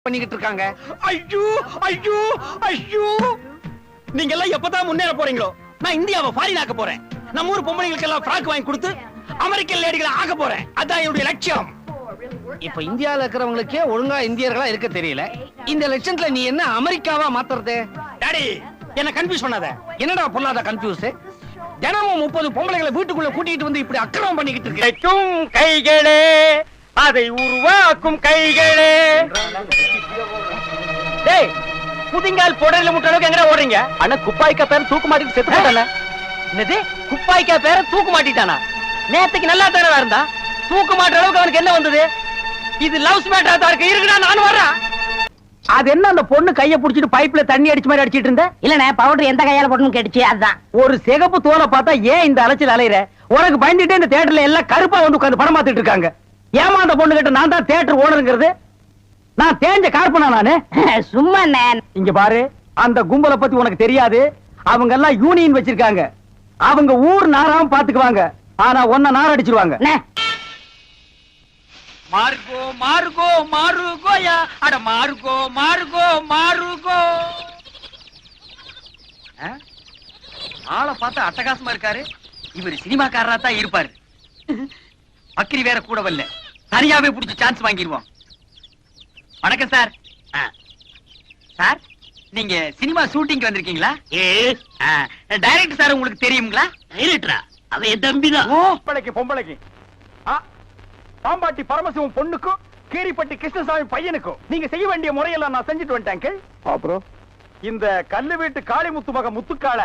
பண்ணிக்கிட்டு இருக்காங்க. ஐயோ ஐயோ ஐயோ, நீங்க எல்லாம் எப்பதான் முன்னேற போறீங்களோ? நான் இந்தியாவை ஃபாரின் ஆக்க போறேன். நம்ம ஊர் பொம்பளைங்களுக்கு எல்லாம் ஃப்ராக் வாங்கி கொடுத்து அமெரிக்கன் லேடிகளை ஆக போறேன். அதான் என்னுடைய லட்சியம். இப்ப இந்தியால இருக்கிறவங்களுக்கே ஒழுங்கா இந்தியர்களா இருக்க தெரியல. இந்த லட்சத்துல நீ என்ன அமெரிக்காவா மாத்துறது? டாடி, என்ன கன்ஃபியூஸ் பண்ணாத. என்னடா பொல்லாத கன்ஃபியூஸ்? தினமும் 30 பொம்பளைகளை வீட்டுக்குள்ள கூட்டிட்டு வந்து இப்படி அக்கிரமம் பண்ணிக்கிட்டு இருக்கு. கைகளே அதை உருவாக்கும் கைகளே. டேய், புதிங்கால் போடல முட்ட அளவுக்கு எங்கடா ஓடுறீங்க? அண்ணா குப்பாய்க்கா பேர தூக்கு மாட்டிட்டு செத்து போட்டானே. என்னது? குப்பாய்க்கா பேர தூக்கு மாட்டிட்டானா? நேத்துக்கு நல்லா தானே இருந்தா. தூக்கு மாட்டுற அளவுக்கு அவனுக்கு என்ன வந்தது? இது லவ்ஸ் மேட்டரா தான் இருக்கு. இருக்குடா, நான் வரேன். அது என்ன அந்த பொண்ணு கைய புடிச்சிட்டு பைப்ல தண்ணி அடிச்ச மாதிரி அடிச்சிட்டு இருந்த? இல்லனே, பவுடர் எந்த கையால போடணும் கேட்டுச்சு, அதுதான். ஒரு சிகப்பு தோலை பார்த்தா ஏன் இந்த அலைச்சல் அலையற? உனக்கு பயந்துட்டே இந்த தியேட்டர்ல எல்லாம் கருப்பா வந்து உட்கார்ந்து படம் பார்த்துட்டு இருக்காங்க. ஏமா அந்த பொண்ணு கிட்ட நான் தான் தியேட்டர் ஓனருங்கிறது? நான் தேஞ்ச கார்பனா நானு? சும்மா இங்க பாரு, அந்த கும்பலை பத்தி உனக்கு தெரியாது. அவங்க எல்லாம் யூனியன் வச்சிருக்காங்க. அவங்க ஊர் நாராவும் பாத்துக்குவாங்க. ஆனா ஒன்ன நார அடிச்சிருவாங்க. மார்கோ மார்கோ மாருகோயா, அட மார்கோ மார்கோ மாருகோ. ஆளை பார்த்தா அட்டகாசமா இருக்காரு. இவர் சினிமாக்காரரா தான் இருப்பாரு. பக்கிரி வேற கூட வரல, தனியாவே புடிச்சு சான்ஸ் வாங்கிடுவோம். வணக்கம் சார். சார், நீங்க சினிமா ஷூட்டிங் வந்திருக்கீங்களா? டைரக்டர் சார் உங்களுக்கு தெரியுங்களா? டைரக்டரா? அவ என் தம்பிதான். பொம்பளைக்கு பாம்பாட்டி பரமசிவம் பொண்ணுக்கும் கீரிப்பட்டி கிருஷ்ணசாமி பையனுக்கும் நீங்க செய்ய வேண்டிய முறையெல்லாம் நான் செஞ்சுட்டு வந்துட்டேன். அப்புறம் இந்த கல்லு வீட்டு காளிமுத்து மக முத்துக்கால